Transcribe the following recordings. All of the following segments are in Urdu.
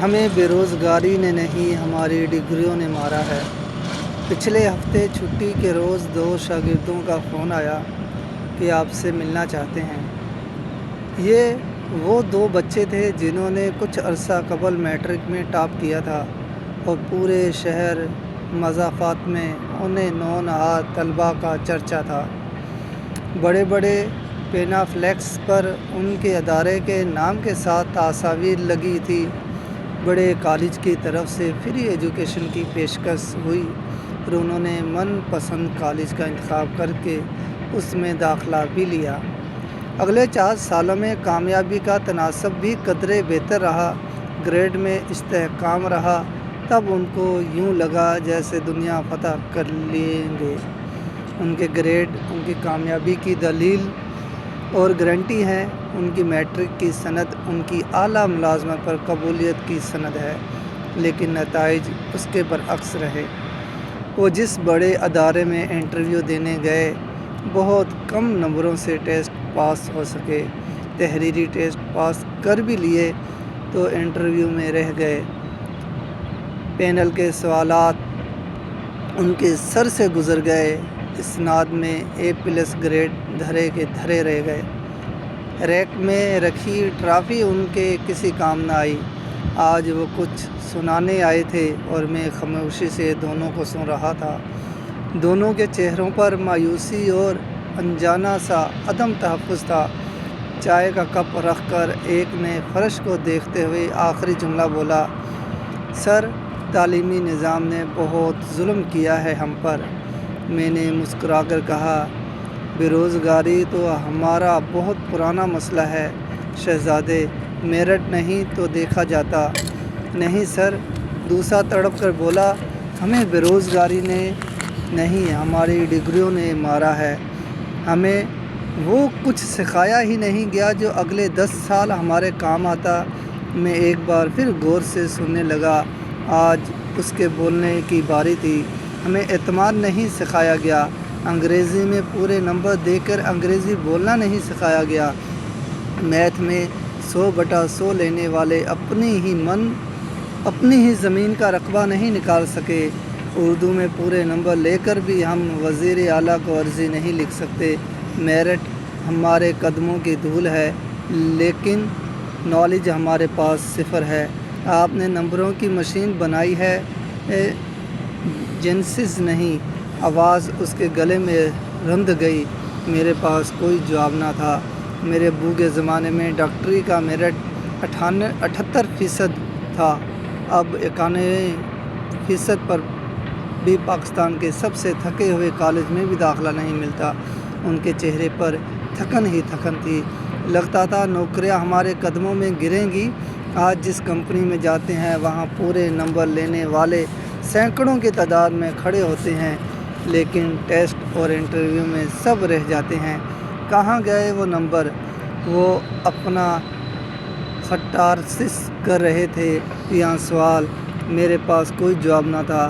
ہمیں بے روزگاری نے نہیں ہماری ڈگریوں نے مارا ہے۔ پچھلے ہفتے چھٹی کے روز 2 شاگردوں کا فون آیا کہ آپ سے ملنا چاہتے ہیں۔ یہ وہ 2 بچے تھے جنہوں نے کچھ عرصہ قبل میٹرک میں ٹاپ کیا تھا اور پورے شہر مضافات میں انہیں نونہار طلباء کا چرچا تھا۔ بڑے بڑے پینافلیکس پر ان کے ادارے کے نام کے ساتھ تصاویر لگی تھی۔ بڑے کالج کی طرف سے فری ایجوکیشن کی پیشکش ہوئی اور انہوں نے من پسند کالج کا انتخاب کر کے اس میں داخلہ بھی لیا۔ اگلے 4 سالوں میں کامیابی کا تناسب بھی قدرے بہتر رہا، گریڈ میں استحکام رہا۔ تب ان کو یوں لگا جیسے دنیا فتح کر لیں گے۔ ان کے گریڈ ان کی کامیابی کی دلیل اور گارنٹی ہیں، ان کی میٹرک کی سند ان کی اعلیٰ ملازمت پر قبولیت کی سند ہے، لیکن نتائج اس کے برعکس رہے۔ وہ جس بڑے ادارے میں انٹرویو دینے گئے، بہت کم نمبروں سے ٹیسٹ پاس ہو سکے۔ تحریری ٹیسٹ پاس کر بھی لیے تو انٹرویو میں رہ گئے۔ پینل کے سوالات ان کے سر سے گزر گئے۔ اسناد میں A+ گریڈ دھرے کے دھرے رہ گئے۔ ریک میں رکھی ٹرافی ان کے کسی کام نہ آئی۔ آج وہ کچھ سنانے آئے تھے اور میں خاموشی سے دونوں کو سن رہا تھا۔ دونوں کے چہروں پر مایوسی اور انجانہ سا عدم تحفظ تھا۔ چائے کا کپ رکھ کر ایک نے فرش کو دیکھتے ہوئے آخری جملہ بولا، سر، تعلیمی نظام نے بہت ظلم کیا ہے ہم پر۔ میں نے مسکرا کر کہا، بے روزگاری تو ہمارا بہت پرانا مسئلہ ہے شہزادے، میرٹ نہیں تو دیکھا جاتا۔ نہیں سر، دوسرا تڑپ کر بولا، ہمیں بے روزگاری نے نہیں ہماری ڈگریوں نے مارا ہے۔ ہمیں وہ کچھ سکھایا ہی نہیں گیا جو اگلے 10 سال ہمارے کام آتا۔ میں ایک بار پھر غور سے سننے لگا۔ آج اس کے بولنے کی باری تھی۔ ہمیں اعتماد نہیں سکھایا گیا، انگریزی میں پورے نمبر دے کر انگریزی بولنا نہیں سکھایا گیا، میتھ میں 100/100 لینے والے اپنی ہی زمین کا رقبہ نہیں نکال سکے، اردو میں پورے نمبر لے کر بھی ہم وزیر اعلیٰ کو عرضی نہیں لکھ سکتے۔ میرٹ ہمارے قدموں کی دھول ہے، لیکن نالج ہمارے پاس 0 ہے۔ آپ نے نمبروں کی مشین بنائی ہے، جینسس نہیں۔ آواز اس کے گلے میں رند گئی۔ میرے پاس کوئی جواب نہ تھا۔ میرے ابو کے زمانے میں ڈاکٹری کا میرٹ 78% تھا، اب 91% پر بھی پاکستان کے سب سے تھکے ہوئے کالج میں بھی داخلہ نہیں ملتا۔ ان کے چہرے پر تھکن ہی تھکن تھی۔ لگتا تھا نوکریاں ہمارے قدموں میں گریں گی۔ آج جس کمپنی میں جاتے ہیں وہاں پورے نمبر لینے والے سینکڑوں کی تعداد میں کھڑے ہوتے ہیں، لیکن ٹیسٹ اور انٹرویو میں سب رہ جاتے ہیں۔ کہاں گئے وہ نمبر؟ وہ اپنا کٹارسس کر رہے تھے۔ یہاں سوال۔ میرے پاس کوئی جواب نہ تھا۔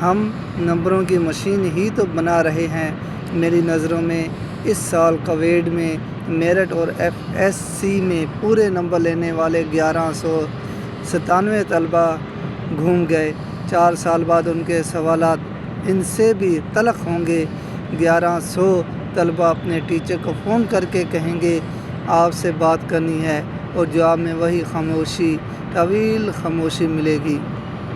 ہم نمبروں کی مشین ہی تو بنا رہے ہیں۔ میری نظروں میں اس سال کویڈ میں میرٹ اور FSC میں پورے نمبر لینے والے 1197 طلباء گھوم گئے۔ 4 سال بعد ان کے سوالات ان سے بھی تلخ ہوں گے۔ 1100 طلباء اپنے ٹیچر کو فون کر کے کہیں گے آپ سے بات کرنی ہے، اور جواب میں وہی خاموشی، طویل خاموشی ملے گی۔